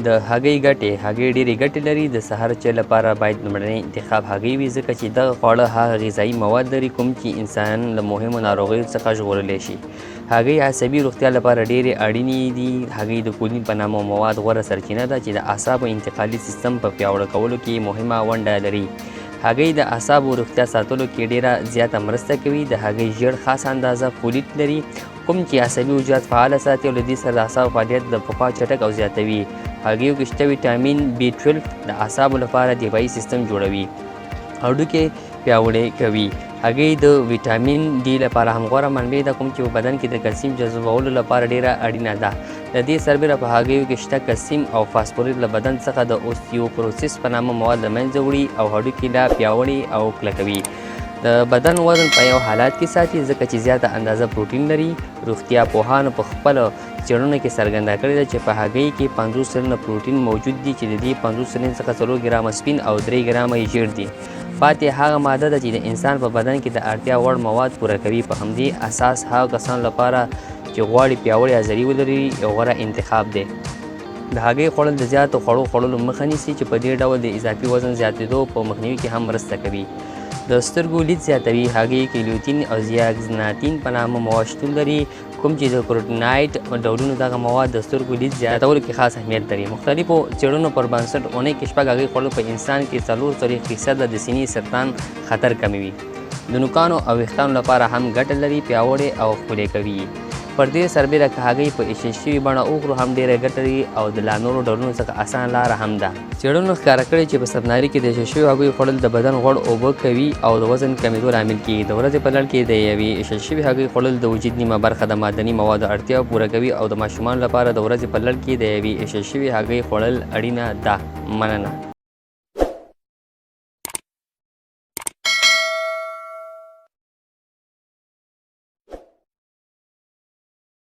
د هګۍ ګټې. هګۍ ډېرې ګټې لري. د سهار چای لپاره باید لومړنی انتخاب هګۍ وي، ځکه چې دغه خواړه هغه غذایي مواد لري کوم چې انسان له مهمو ناروغیو څخه ژغورلی شي. هګۍ عصبي روغتیا لپاره ډېرې اړینې دي. هګۍ د کولین په نامه مواد غوره سرچینه ده چې د اعصابو انتقالي سیستم په پیاوړه کولو کې مهمه ونډه لري. هګۍ د اعصابو روغتیا ساتلو کې ډېره زیاته مرسته کوي. د هګۍ ژیړ خاصه اندازه فولیټ لري کوم چې عصبي حجرات فعاله ساتي او له دې سره د اعصابو فعالیت د پخوا چټک او زیاتوي. هګیو کې شته ویټامین B12 د اعصابو لپاره دفاعي سیستم جوړوي، هډوکي پیاوړي کوي. هګۍ د ویټامین ډي لپاره هم غوره منبع ده کوم چې په بدن کې د کلسیم جذبولو لپاره ډیره اړینه ده. د دې سربیره په هګیو کې شته کلسیم او فاسفورس له بدن څخه د اوستیوپروسس په نامه مواد له منځه وړي او هډوکي لا پیاوړي او کلکوي. د بدن وزن په یو حالت کې ساتي ځکه چې زیاته اندازه پروټین لري. روغتیا پوهانو په خپلو څېړنو کې څرګنده کړې ده چې په هګۍ کې 50 سلنه پروټین موجود دي چې د دې 50 سلنې څخه 4 ګرامه سپین او 3 ګرامه یې ژیړ دي. پاتې هغه ماده ده چې د انسان په بدن کې د اړتیا وړ مواد پوره کوي. په همدې اساس هغه کسانو لپاره چې غواړي پیاوړی عضلې ولري یو غوره انتخاب دی. د هګۍ خوړل د زیاتو خوړو خوړلو مخه نیسي چې په دې ډول د اضافي وزن زیاتېدو په مخنیوي کې هم مرسته کوي. د سترګو لید زیاتوي. هګۍ کې لیوتین او زیاکسناتین په نامه مواد شتون لري کوم چې د کروټینایډ ډولونو دغه مواد د سترګو لید زیاتولو کې خاص اهمیت لري. مختلفو څېړنو پر بنسټ اونۍ کې 6 هګۍ خوړل په انسان کې 4% د سینې سرطان خطر کموي. د نوکانو او ویښتانو لپاره هم ګټه لري، پیاوړې او ښکلې کوي. پر دې سربیره که هګۍ په ایشل شوې بڼه وخورو هم ډېره ګټه لري او د لا نورو ډولونو څخه اسانه لاره هم ده. څېړنو ښکاره کړې چې په سبناري کې د ایشل شویو هګیو خوړل د بدن غوړ اوبه کوي او د وزن کمېدو لامل کېږي. د ورځې په لړ کې د یوې ایشل شوې هګۍ خوړل د وجود نیمه برخه د معدني موادو اړتیا پوره کوي او د ماشومانو لپاره د ورځې په لړ کې د یوې ایشل شوې هګۍ خوړل اړینه ده. مننه.